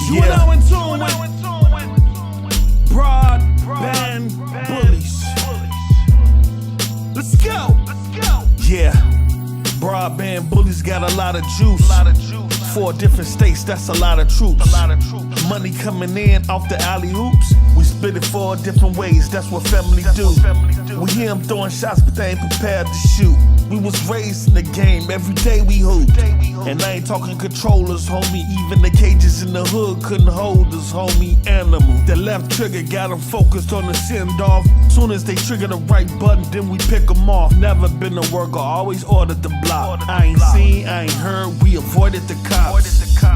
You are now in tune with broadband bullies. Let's go. Yeah, broadband bullies got a lot of juice. 4 different states, that's a lot of troops. Money coming in off the alley hoops. We split it 4 different ways, that's what family do. We hear them throwing shots, but they ain't prepared to shoot. We was raised in the game, every day we hoop. And I ain't talking controllers, homie. Even the cages in the hood couldn't hold us, homie. Animal. The left trigger got them focused on the send off. Soon as they trigger the right button, then we pick them off. Never been a worker, always ordered the block. I ain't seen, I ain't heard, we avoided the cops.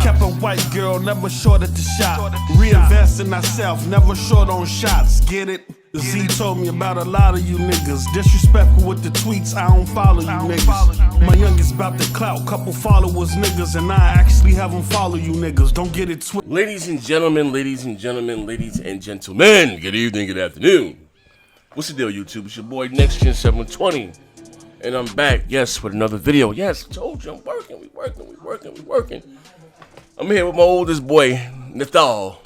Kept a white girl, never short at the shot. Reinvest in ourselves, never short on shots. Get it? Z told me about a lot of you niggas. Disrespectful with the tweets, I don't follow you niggas. My youngest about to clout, couple followers niggas, and I actually have them follow you niggas. Don't get it twisted. Ladies and gentlemen, ladies and gentlemen, ladies and gentlemen, good evening, good afternoon. What's the deal, YouTube? It's your boy NextGen 720, and I'm back, yes, with another video. Yes, I told you I'm working, we working. I'm here with my oldest boy, Nathal.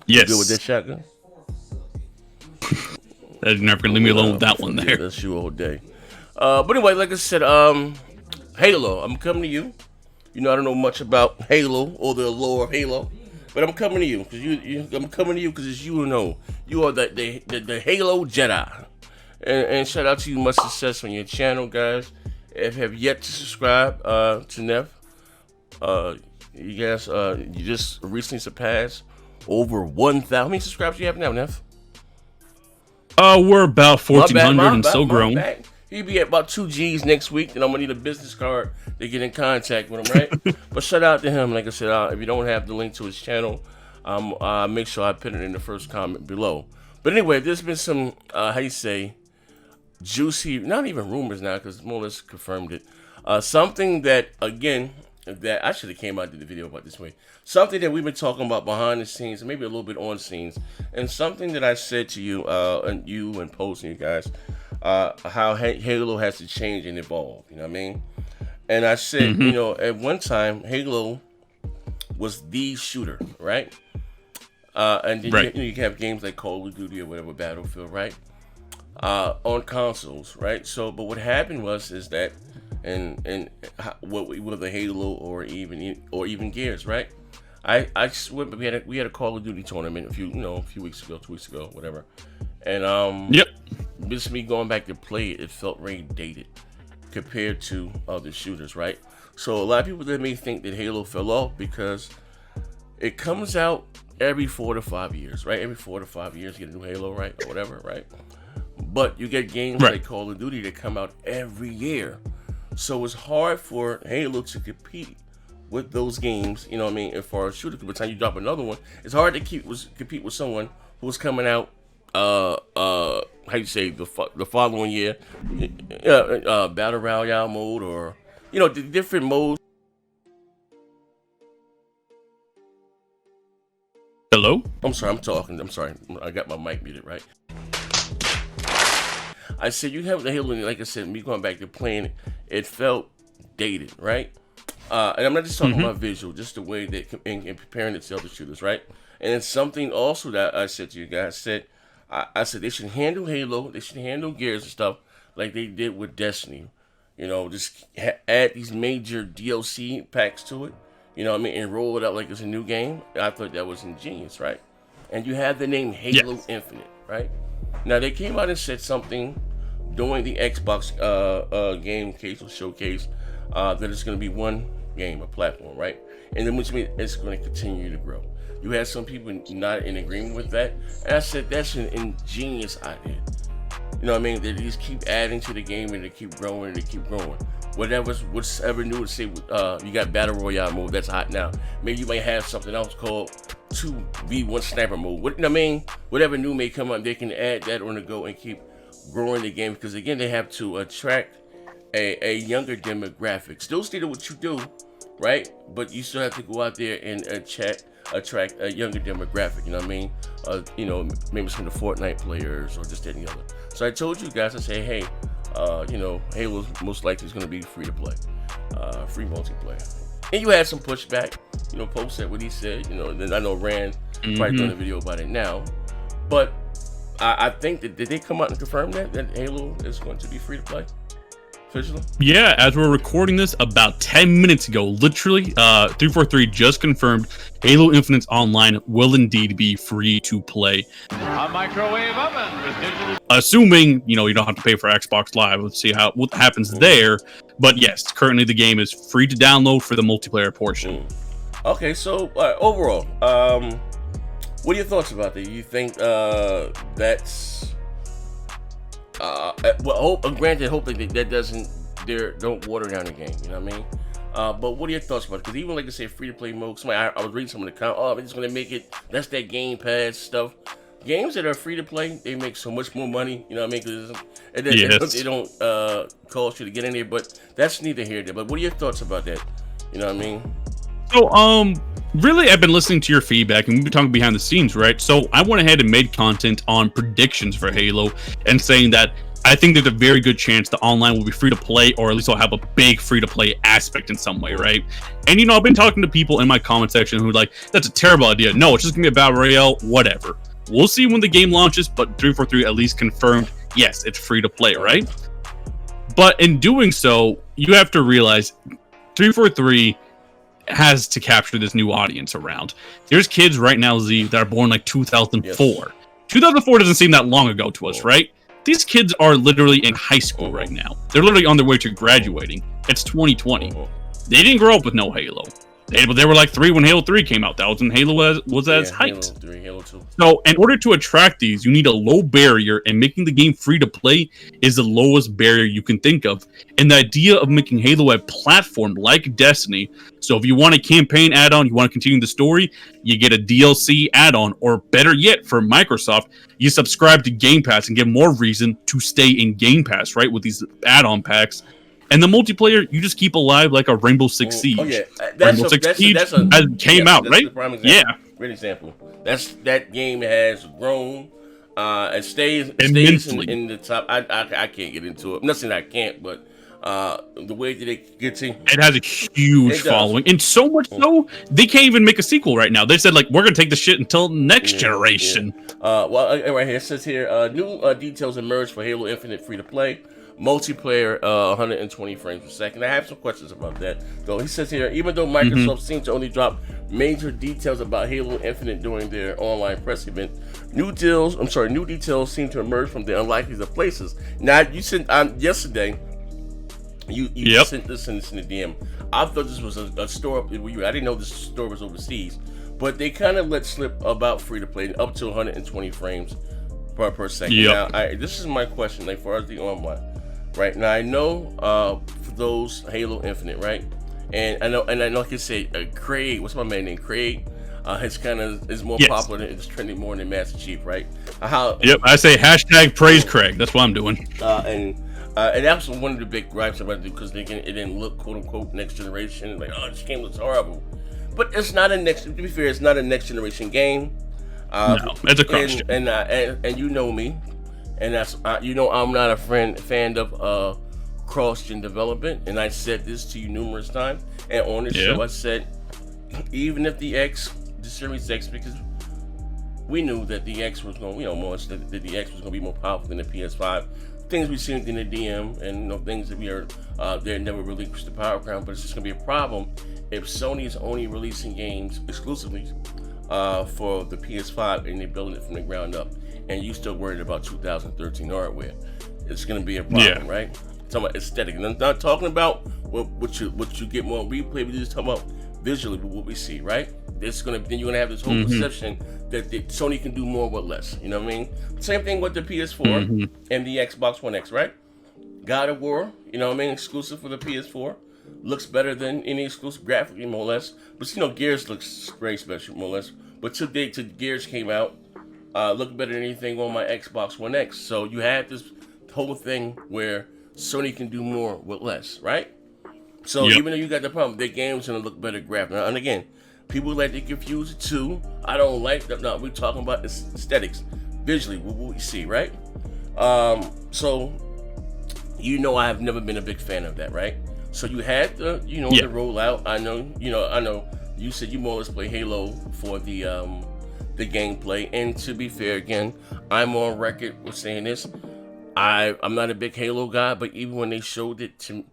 Yes. You good with that shotgun? You're never gonna leave me alone with that one there. That's you all day. But anyway, like I said, Halo. I'm coming to you. You know, I don't know much about Halo or the lore of Halo, but I'm coming to you because I'm coming to you because it's you who know. You are the Halo Jedi. And shout out to you, much success on your channel, guys. If you have yet to subscribe to Neff, you guys, you just recently surpassed over 1,000. How many subscribers do you have now, Neff? We're about 1,400 and still growing. He'll be at about 2 G's next week, and I'm gonna need a business card to get in contact with him, right? But shout out to him. Like I said, if you don't have the link to his channel, make sure I put it in the first comment below. But anyway, there's been some, how you say, juicy, not even rumors now, because more or less confirmed it. Something that, again, that I should have came out and did the video about this way. Something that we've been talking about behind the scenes, and maybe a little bit on scenes, and something that I said to you, and posting you guys, how Halo has to change and evolve. You know what I mean? And I said, you know, at one time Halo was the shooter, right? And then you have games like Call of Duty or whatever, Battlefield, right? On consoles, right? So, but what happened is that, and what whether Halo or even Gears, right? I just went, but we had a Call of Duty tournament a few weeks ago, 2 weeks ago, whatever, and just me going back to play it, it felt very dated compared to other shooters, right? So a lot of people that may think that Halo fell off because it comes out every 4 to 5 years, right? Every 4 to 5 years, you get a new Halo, right, or whatever, right? But you get games like Call of Duty that come out every year. So it's hard for Halo to compete with those games, you know what I mean, as far as shooter. By the time you drop another one, it's hard to compete with someone who's coming out, how you say, the following year, Battle Royale mode, or, you know, the different modes. Hello? I'm sorry, I'm talking. I'm sorry. I got my mic muted, right? I said you have the Halo, like I said, me going back to playing it felt dated, right? And I'm not just talking about visual, just the way that in comparing it to other shooters, right? And it's something also that I said to you guys. I said they should handle Halo, they should handle Gears and stuff like they did with Destiny. You know, just add these major DLC packs to it. You know what I mean? And roll it out like it's a new game. I thought that was ingenious, right? And you have the name Halo Infinite, right? Now they came out and said something during the Xbox game case or showcase that it's going to be one game, a platform, right? And then which means it's going to continue to grow. You had some people not in agreement with that, and I said that's an ingenious idea. You know what I mean? They just keep adding to the game and they keep growing and they keep growing. What's ever new to say? You got Battle Royale mode that's hot now. Maybe you might have something else called 2v1 sniper mode. You know what I mean? Whatever new may come up, they can add that on the go and keep growing the game, because again, they have to attract a younger demographic. Still do what you do, right? But you still have to go out there and attract a younger demographic. You know what I mean? You know, maybe some of the Fortnite players or just any other. So I told you guys, I say, hey, you know, Halo most likely is going to be free to play, free multiplayer. And you had some pushback, Pope said what he said, and then I know Rand probably doing a video about it now. But I think that, did they come out and confirm that Halo is going to be free to play? Officially? Yeah, as we're recording this about 10 minutes ago, literally, 343 just confirmed Halo Infinite's online will indeed be free to play. A microwave oven with digital. Assuming, you don't have to pay for Xbox Live. Let's see what happens there. But yes, currently the game is free to download for the multiplayer portion. Okay, so overall, what are your thoughts about that? You think that's granted, hope that don't water down the game. You know what I mean? But what are your thoughts about it? Because even like I say, free to play mode. I was reading some of the comments. Oh, it's gonna make it. That's that Game Pass stuff. Games that are free to play, they make so much more money. You know what I mean? They don't cost you to get in there. But that's neither here nor there. But what are your thoughts about that? You know what I mean? So, really, I've been listening to your feedback, and we've been talking behind the scenes, right? So I went ahead and made content on predictions for Halo, and saying that I think there's a very good chance the online will be free to play, or at least I'll have a big free to play aspect in some way, right? And I've been talking to people in my comment section who are like, that's a terrible idea. No, it's just gonna be a battle royale, whatever. We'll see when the game launches, but 343 at least confirmed, yes, it's free to play, right? But in doing so, you have to realize 343 has to capture this new audience around. There's kids right now, Z, that are born like 2004. Yes. 2004 doesn't seem that long ago to us, right? These kids are literally in high school right now. They're literally on their way to graduating. It's 2020. They didn't grow up with no Halo. They were like 3 when Halo 3 came out. That was when Halo was at its height. Halo 3, Halo 2. So in order to attract these, you need a low barrier, and making the game free to play is the lowest barrier you can think of. And the idea of making Halo a platform like Destiny, so if you want a campaign add-on, you want to continue the story, you get a DLC add-on, or better yet, for Microsoft, you subscribe to Game Pass and get more reason to stay in Game Pass, right, with these add-on packs. And the multiplayer, you just keep alive like a Rainbow Six Siege. Oh, yeah. Rainbow Six Siege came out, right? Yeah. Great example. That game has grown. It stays in the top. I can't get into it. Nothing I can't, but the way that it gets in. It has a huge following. And so much so, they can't even make a sequel right now. They said, like, we're going to take the shit until next generation. Well, right here, it says here, new details emerged for Halo Infinite free to play. Multiplayer 120 frames per second. I have some questions about that, though. He says here, even though Microsoft seemed to only drop major details about Halo Infinite during their online press event, new details seem to emerge from the unlikeliest of places. Now, you sent yesterday, you sent this in the DM. I thought this was a store. I didn't know this store was overseas, but they kind of let slip about free to play up to 120 frames per second. Now, this is my question, like for us, the online. Right now, I know for those Halo Infinite, right? And I know, like you say, Craig. What's my man named Craig? Is more popular than it's trending more than Master Chief, right? I say hashtag praise Craig. That's what I'm doing. And that was one of the big gripes about it, because it didn't look quote unquote next generation. Like, this game looks horrible, but it's not a next. To be fair, it's not a next generation game. No, it's a cross. And you know me. And that's I'm not a fan of cross-gen development, and I said this to you numerous times. And on this show, I said, even if the Series X, because we knew that the X was going, that the X was going to be more powerful than the PS5. Things we've seen in the DM, and things that we are, they never relinquished the power ground. But it's just going to be a problem if Sony's only releasing games exclusively for the PS5, and they're building it from the ground up. And you still worried about 2013 hardware. It's going to be a problem, right? Talking about aesthetic. And I'm not talking about what you get more on replay. We're just talking about visually what we see, right? Then you're gonna have this whole perception that Sony can do more with less. You know what I mean? Same thing with the PS4 and the Xbox One X, right? God of War, exclusive for the PS4. Looks better than any exclusive graphically, more or less. But Gears looks very special, more or less. But today, Gears came out. Look better than anything on my Xbox One X. So you have this whole thing where Sony can do more with less, right? So even though you got the problem, their game's gonna look better graphically. And again, people like to confuse it too. I don't like that. No, we're talking about aesthetics, visually, what we see, right? So I have never been a big fan of that, right? So you had the, you know, the rollout. I know you said you more or less play Halo for the gameplay. And to be fair, again, I'm on record with saying this. I'm not a big Halo guy, but even when they showed it to,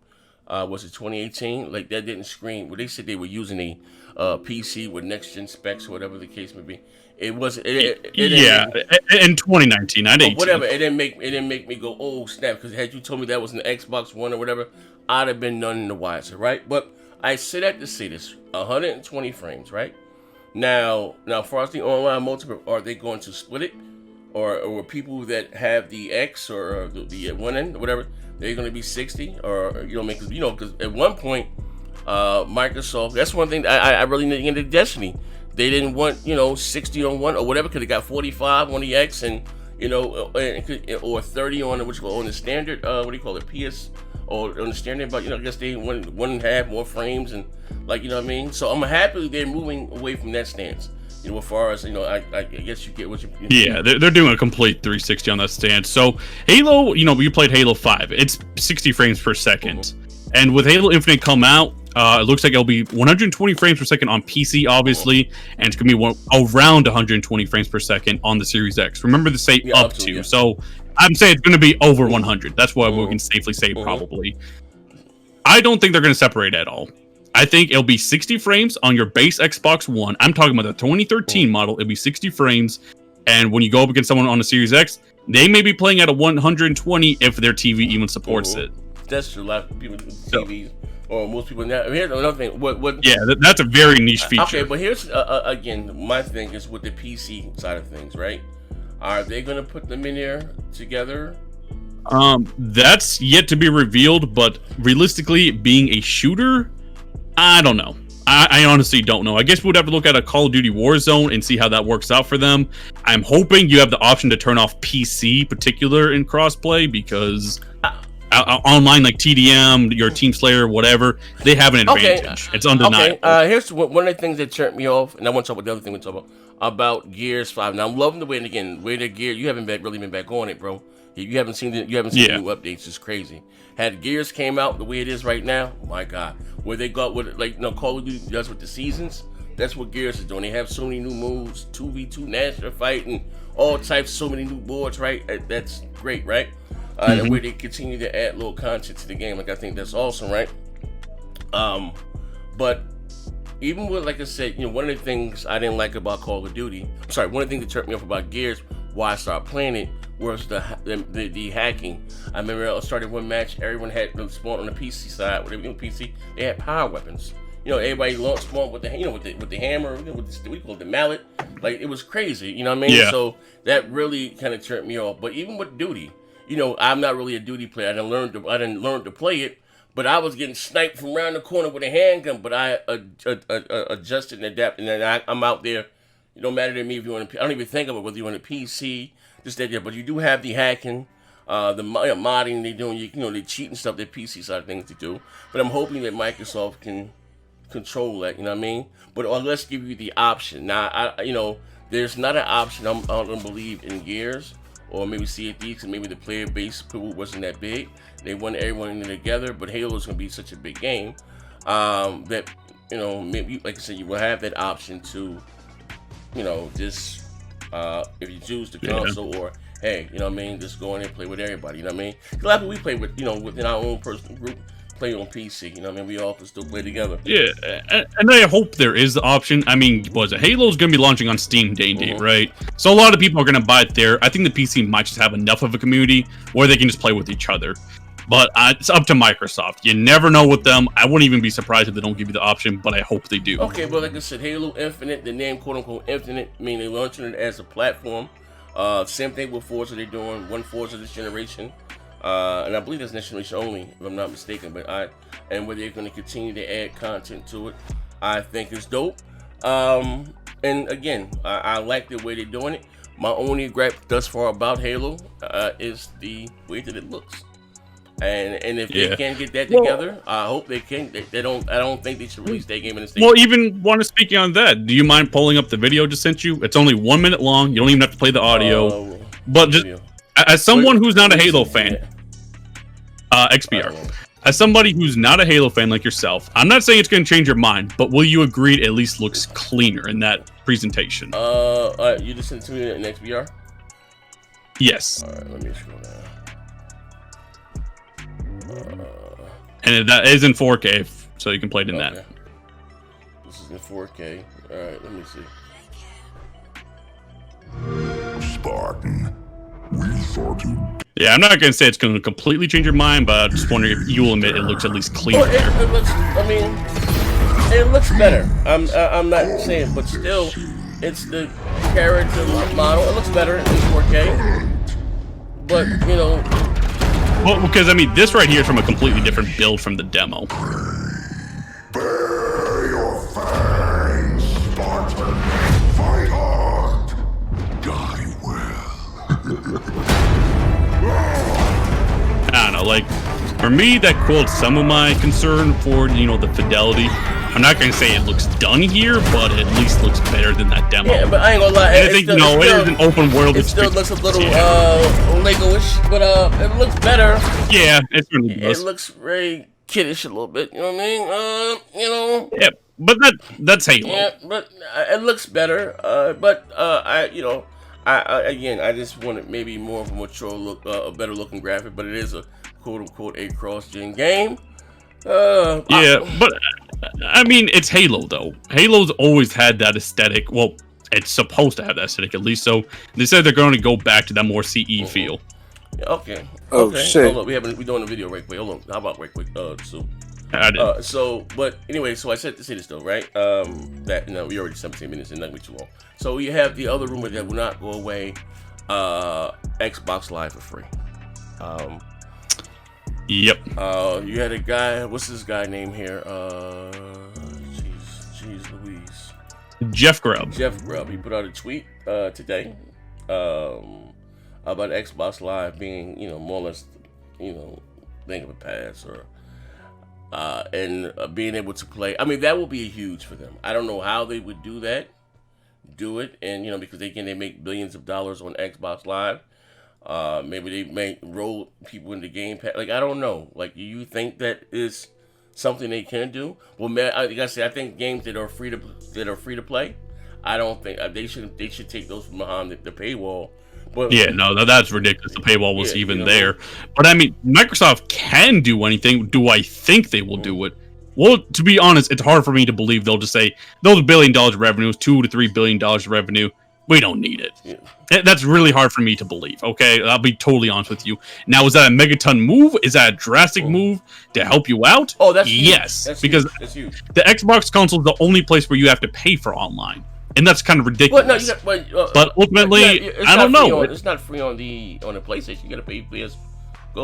was it 2018? Like, that didn't scream. Well, they said they were using a PC with next gen specs, or whatever the case may be. It wasn't. In 2019, not 18. Whatever. It didn't make me go, oh snap. Because had you told me that was an Xbox One or whatever, I'd have been none the wiser, right? But I say that to say this: 120 frames, right? Now, as far as the online multiplayer, are they going to split it, or people that have the X or the one end or whatever, they're going to be 60, or because at one point, Microsoft. That's one thing I really need to get into Destiny. They didn't want 60 on one or whatever, because they got 45 on the X and or 30 on the standard. What do you call it? PS or on the standard, but I guess they want 1.5 more frames and what I mean. So I'm happy they're moving away from that stance. As far as I guess you get what you. Yeah, they're doing a complete 360 on that stance. So Halo, you played Halo 5. It's 60 frames per second, and with Halo Infinite come out. It looks like it'll be 120 frames per second on PC, obviously, and it's gonna be around 120 frames per second on the Series X. Remember to say up to. Yeah. So I'm saying it's gonna be over 100. That's what we can safely say, probably. I don't think they're gonna separate at all. I think it'll be 60 frames on your base Xbox One. I'm talking about the 2013 model. It'll be 60 frames, and when you go up against someone on the Series X, they may be playing at a 120 if their TV even supports it. That's true. A lot of people with TVs. Or most people now. Here's another thing. Yeah, that's a very niche feature. Okay, but here's again, my thing is with the PC side of things, right? Are they going to put them in there together? That's yet to be revealed. But realistically, being a shooter, I don't know. I honestly don't know. I guess we would have to look at a Call of Duty Warzone and see how that works out for them. I'm hoping you have the option to turn off PC, particular in crossplay, because. Online, like TDM, your Team Slayer, whatever, they have an advantage. It's undeniable. Okay, here's one of the things that turned me off, and I want to talk about the other thing we talk about Gears 5. Now I'm loving the way, and again, the Gear, you haven't really been back on it, bro. You haven't seen the new updates. It's crazy. Had Gears came out the way it is right now, my God, where they got with Call of Duty does with the seasons. That's what Gears is doing. They have so many new moves, 2v2 national fight, and all types, so many new boards, right? That's great, right? The way they continue to add little content to the game, I think that's awesome, right? But even with, like I said, one of the things I didn't like about Call of Duty, one of the things that turned me off about Gears, why I started playing it, was the hacking. I remember I started one match, everyone had them spawn on the PC side, whatever PC, they had power weapons. Everybody spawned with the with the hammer, with what you call it, the mallet. Like, it was crazy, you know what I mean? Yeah. So that really kind of turned me off. But even with Duty. I'm not really a Duty player. I didn't learn to play it, but I was getting sniped from around the corner with a handgun. But I adjusted and adapted, and I'm out there. It don't matter to me if you want to. I don't even think of it whether you want a PC, just that. But you do have the hacking, the modding they doing. They cheating stuff. The PC side of things to do. But I'm hoping that Microsoft can control that. You know what I mean? But let's give you the option. Now, there's not an option. I don't believe in Gears. Or maybe CFD, because maybe the player base pool wasn't that big. They want everyone in there together, but Halo's going to be such a big game that, maybe, like I said, you will have that option to, just, if you choose the console, or, hey, just go in there and play with everybody, you know what I mean? A lot of people we play with, within our own personal group, play on PC, we all can still play together. Yeah, and I hope there is the option. I mean, Halo's going to be launching on Steam day, right? So a lot of people are going to buy it there. I think the PC might just have enough of a community where they can just play with each other. But it's up to Microsoft. You never know with them. I wouldn't even be surprised if they don't give you the option, but I hope they do. Okay, well, like I said, Halo Infinite, the name quote-unquote Infinite, meaning they're launching it as a platform. Same thing with Forza, they're doing one Forza this generation. And I believe that's next generation only, if I'm not mistaken. But where they're going to continue to add content to it, I think is dope. And again, I like the way they're doing it. My only gripe thus far about Halo is the way that it looks. And if they can't get that together, I hope they can. I don't think they should release that game in the States. Well, even want to speak on that. Do you mind pulling up the video I just sent you? It's only 1 minute long. You don't even have to play the audio. But just as someone who's not a Halo fan, XBR. as somebody who's not a Halo fan like yourself, I'm not saying it's going to change your mind, but will you agree it at least looks cleaner in that presentation? You just sent it to me in XBR? Yes. All right, let me scroll down. And that is in 4K, so you can play it in that. This is in 4K. All right, let me see. Spartan, we thought you. Yeah, I'm not going to say it's going to completely change your mind, but I'm just wondering if you will admit it looks at least cleaner. Well, it looks, I mean, it looks better. I'm not saying, but still, it's the character model. It looks better in 4K. But, you know. Well, because, I mean, this right here is from a completely different build from the demo. Bare your fangs, Spartan. Fight hard. Die well. I don't know, like, for me, that quotes some of my concern for, you know, the fidelity. I'm not going to say it looks done here, but it at least looks better than that demo. Yeah, but I ain't gonna lie. And I think, no, it is an open world It still experience. looks a little Lego-ish, but it looks better. Yeah, it really does. It looks very kiddish a little bit. You know what I mean? You know. Yeah, but that's Halo. Yeah, but it looks better. I just wanted maybe more of a mature look, a better looking graphic. But it is a quote unquote a cross-gen game. But I mean, it's Halo though. Halo's always had that aesthetic. Well, it's supposed to have that aesthetic at least. So they said they're going to go back to that more CE feel. Yeah, okay. Oh, okay. shit. Hold on, we're doing a video right quick. Hold on. How about right quick? So. I did. But anyway, so I said to say this though, right? That we already 17 minutes and not be too long. So you have the other rumor that will not go away. Xbox Live for free. Yep. You had a guy. What's this guy name here? Jeez Louise. Jeff Grubb. Jeff Grubb. He put out a tweet today about Xbox Live being, more or less, thing of a pass or. And being able to play, I mean, that will be huge for them. I don't know how they would do it, and because they make billions of dollars on Xbox Live. Maybe they may roll people into Game Pass. Like, I don't know. Like, do you think that is something they can do? Well, man, I think games that are free to play, I don't think they should take those from behind the paywall. But, yeah, no, that's ridiculous. The paywall was even there. But I mean, Microsoft can do anything. Do I think they will do it? Well, to be honest, it's hard for me to believe they'll just say, those $1 billion of revenue, $2 to $3 billion of revenue, we don't need it. Yeah. That's really hard for me to believe, okay? I'll be totally honest with you. Now, is that a megaton move? Is that a drastic move to help you out? Oh, that's yes, huge. because that's huge. The Xbox console is the only place where you have to pay for online. And that's kind of ridiculous. But ultimately, I don't know. It's not free on the PlayStation. You gotta pay PS4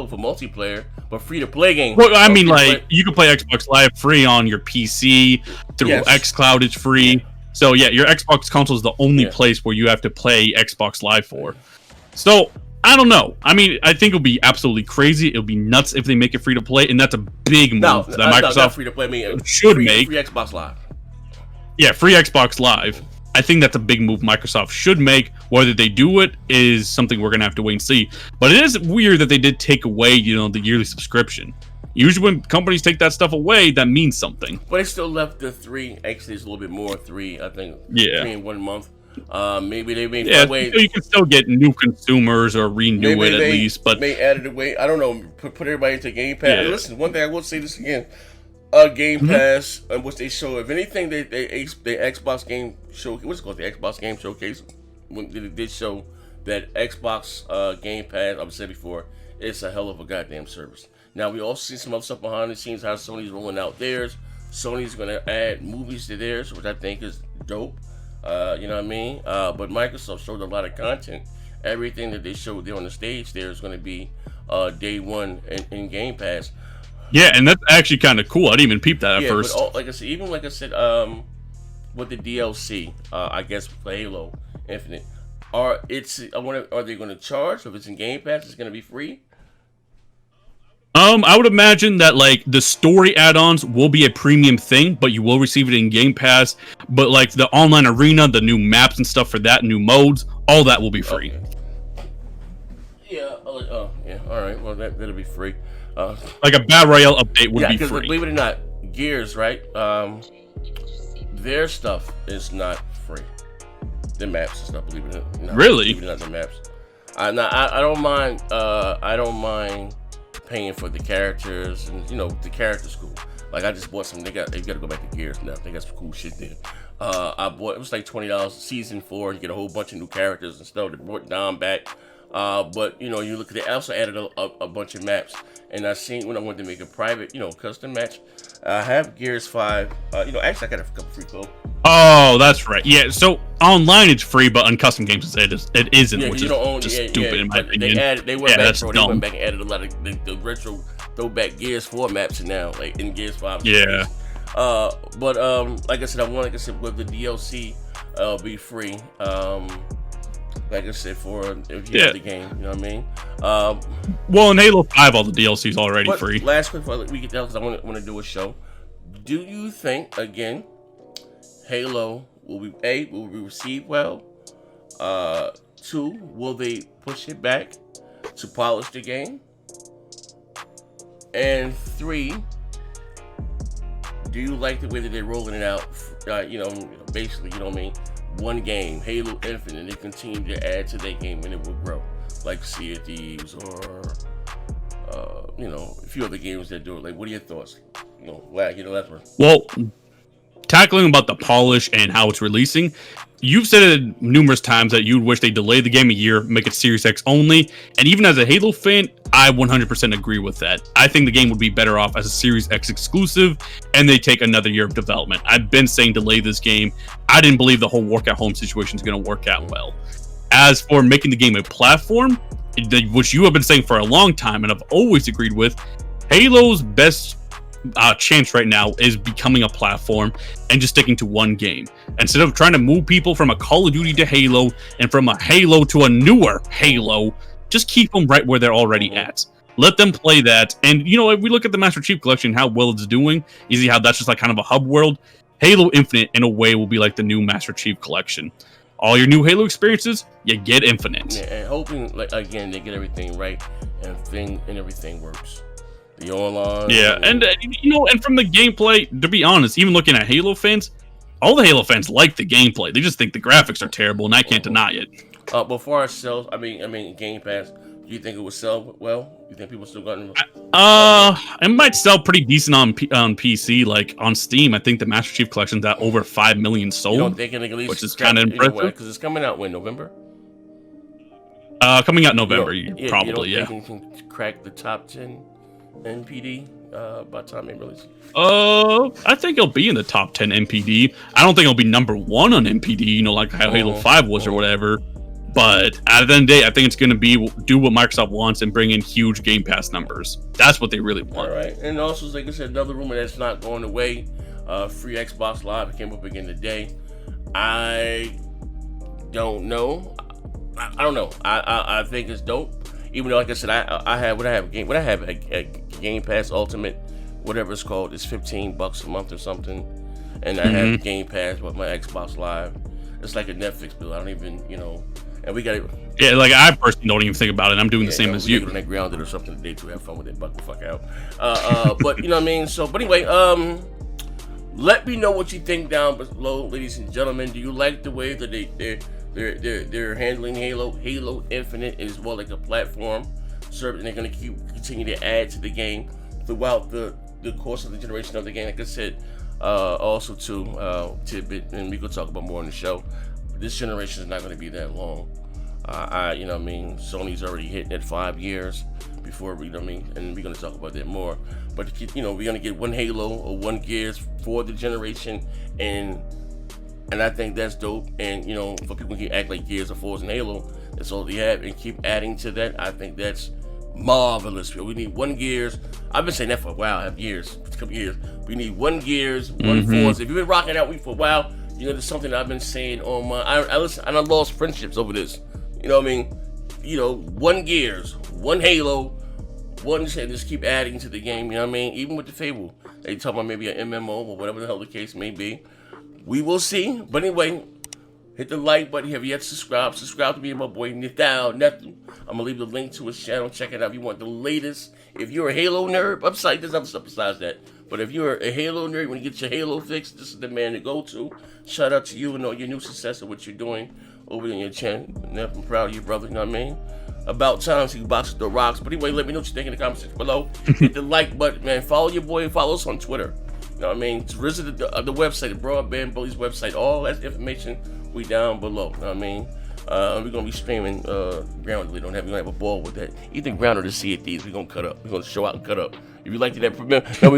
for multiplayer, but free to play games. Well, I mean, like you can play Xbox Live free on your PC through xCloud. It's free. So yeah, your Xbox console is the only place where you have to play Xbox Live for. So I don't know. I mean, I think it'll be absolutely crazy. It'll be nuts if they make it free to play, and that's a big move that Microsoft not free to play. I mean, should make free Xbox Live. Yeah, free Xbox Live. I think that's a big move Microsoft should make. Whether they do it is something we're going to have to wait and see. But it is weird that they did take away, the yearly subscription. Usually when companies take that stuff away, that means something. But they still left the 3. Actually, it's a little bit more. 3, I think. Yeah. 3 in 1 month. Maybe they may find way. So you can still get new consumers or renew it at least. But may add it away. I don't know. Put everybody into Game Pass. Yeah. Listen, one thing I will say this again. Game Pass, which they show, if anything, they Xbox Game Show, what's it called, the Xbox Game Showcase, when they did show that Xbox Game Pass, I've said before, it's a hell of a goddamn service. Now, we also see some other stuff behind the scenes, how Sony's rolling out theirs. Sony's going to add movies to theirs, which I think is dope. You know what I mean? But Microsoft showed a lot of content. Everything that they showed there on the stage there is going to be day one in Game Pass. Yeah, and that's actually kind of could. I didn't even peep that at first. But like I said, with the DLC, I guess for Halo Infinite, are they going to charge? So if it's in Game Pass, it's going to be free. I would imagine that like the story add-ons will be a premium thing, but you will receive it in Game Pass. But like the online arena, the new maps and stuff for that, new modes, all that will be free. Okay. Yeah. All right. Well, that'll be free. Like a Battle Royale update would Yeah, be because free. believe it or not, Gears, right? Their stuff is not free. The maps and stuff, believe it or not. Really? Believe it or not, the maps. I don't mind. I don't mind paying for the characters, and the character's cool. Like I just bought some. They got to go back to Gears now. They got some cool shit there. I bought, it was like $20 season 4. You get a whole bunch of new characters and stuff. They brought Dom back. But you look at it. I also added a bunch of maps, and I seen when I wanted to make a private, custom match. I have Gears 5. Actually I got a couple free codes. Oh, that's right. Yeah. So online it's free, but on custom games it isn't, Yeah, which you is don't own, just yeah, stupid in my opinion. They went back, bro. They dumb. went back and added a lot of the retro throwback Gears 4 maps now, like in Gears 5. Yeah. But like I said, with the DLC, be free. Like I said, for if you have the game, you know what I mean. Well, in Halo 5, all the DLC is already free. Last quick before we get down, because I want to do a show. Do you think again, Halo will be received well? 2, will they push it back to polish the game? And 3, do you like the way that they're rolling it out? Basically, you know what I mean. One game, Halo Infinite, and they continue to add to that game, and it will grow, like Sea of Thieves or a few other games that do it. Like, what are your thoughts? That's where. Well, tackling about the polish and how it's releasing, you've said it numerous times that you'd wish they delay the game a year, make it Series X only, and even as a Halo fan, I 100% agree with that. I think the game would be better off as a Series X exclusive, and they take another year of development. I've been saying delay this game. I didn't believe the whole work at home situation is going to work out well. As for making the game a platform, which you have been saying for a long time, and I've always agreed with, Halo's best chance right now is becoming a platform and just sticking to one game. Instead of trying to move people from a Call of Duty to Halo and from a Halo to a newer Halo, just keep them right where they're already at. Let them play that. And, if we look at the Master Chief Collection, how well it's doing, you see how that's just like kind of a hub world. Halo Infinite, in a way, will be like the new Master Chief Collection. All your new Halo experiences, you get Infinite. Yeah, and hoping, like, again, they get everything right and everything works. The online. Yeah, and from the gameplay, to be honest, even looking at Halo fans, all the Halo fans like the gameplay. They just think the graphics are terrible, and I can't deny it. Before it sells, I mean, Game Pass. Do you think it will sell well? You think people still got it? It might sell pretty decent on PC, like on Steam. I think the Master Chief Collection's at over 5 million sold, You don't think it at least which is kind of impressive. Because it's coming out when November. Coming out November, probably. You don't think it can crack the top 10 NPD by the time it releases? I think it'll be in the top 10 NPD. I don't think it'll be number 1 on NPD, like how Halo 5 was or whatever. But at the end of the day, I think it's going to do what Microsoft wants and bring in huge Game Pass numbers. That's what they really want. All right. And also, like I said, another rumor that's not going away, free Xbox Live. It came up again today. I don't know. I don't know. I think it's dope. Even though, like I said, I have a Game Pass Ultimate, whatever it's called. It's $15 a month or something, and I have Game Pass with my Xbox Live. It's like a Netflix bill. I don't even, and we got it. Yeah, like I personally don't even think about it. I'm doing the same as you. On that grounded or something today to have fun with it. Buck the fuck out. But you know what I mean. So, but anyway, let me know what you think down below, ladies and gentlemen. Do you like the way that they're handling Halo? Halo Infinite is more like a platform service, and they're going to continue to add to the game throughout the course of the generation of the game. Like I said, also too, tidbit, and we could talk about more on the show. This generation is not going to be that long. You know what I mean? Sony's already hitting at 5 years before, you know what I mean? And we're going to talk about that more. But, we're going to get one Halo or one Gears for the generation, and I think that's dope. And, for people who act like Gears or Forza and Halo, that's all they have, and keep adding to that. I think that's marvelous. We need one Gears. I've been saying that for a while, a couple years. We need one Gears, one Forza. If you've been rocking out with me for a while, there's something that I've been saying on my. I listen, and I lost friendships over this. You know what I mean? One Gears, one Halo, one. Just keep adding to the game. You know what I mean? Even with the Fable, they talk about maybe an MMO or whatever the hell the case may be. We will see. But anyway, Hit the like button. Have you yet subscribed? Subscribe to me and my boy Nithal Nethu. I'm gonna leave the link to his channel. Check it out if you want the latest. If you're a Halo nerd, there's other stuff besides that. But if you're a Halo nerd, when you get your Halo fix, this is the man to go to. Shout out to you and all your new success of what you're doing over in your channel. I'm proud of you, brother. You know what I mean? About time he boxes the rocks. But anyway, let me know what you think in the comment section below. Hit the like button, man. Follow your boy. Follow us on Twitter. You know what I mean? Visit the website, the Broadband Bullies website. All that information we down below. You know what I mean? We're gonna be streaming Grounded. We're gonna have a ball with that. Ethan Grounded to see it. These we're gonna cut up. We're gonna show out and cut up. If you liked that,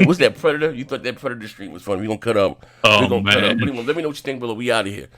what's that Predator? You thought that Predator stream was fun? We're gonna cut up. Oh, we're gonna man. cut up. But anyway, let me know what you think below. We out of here.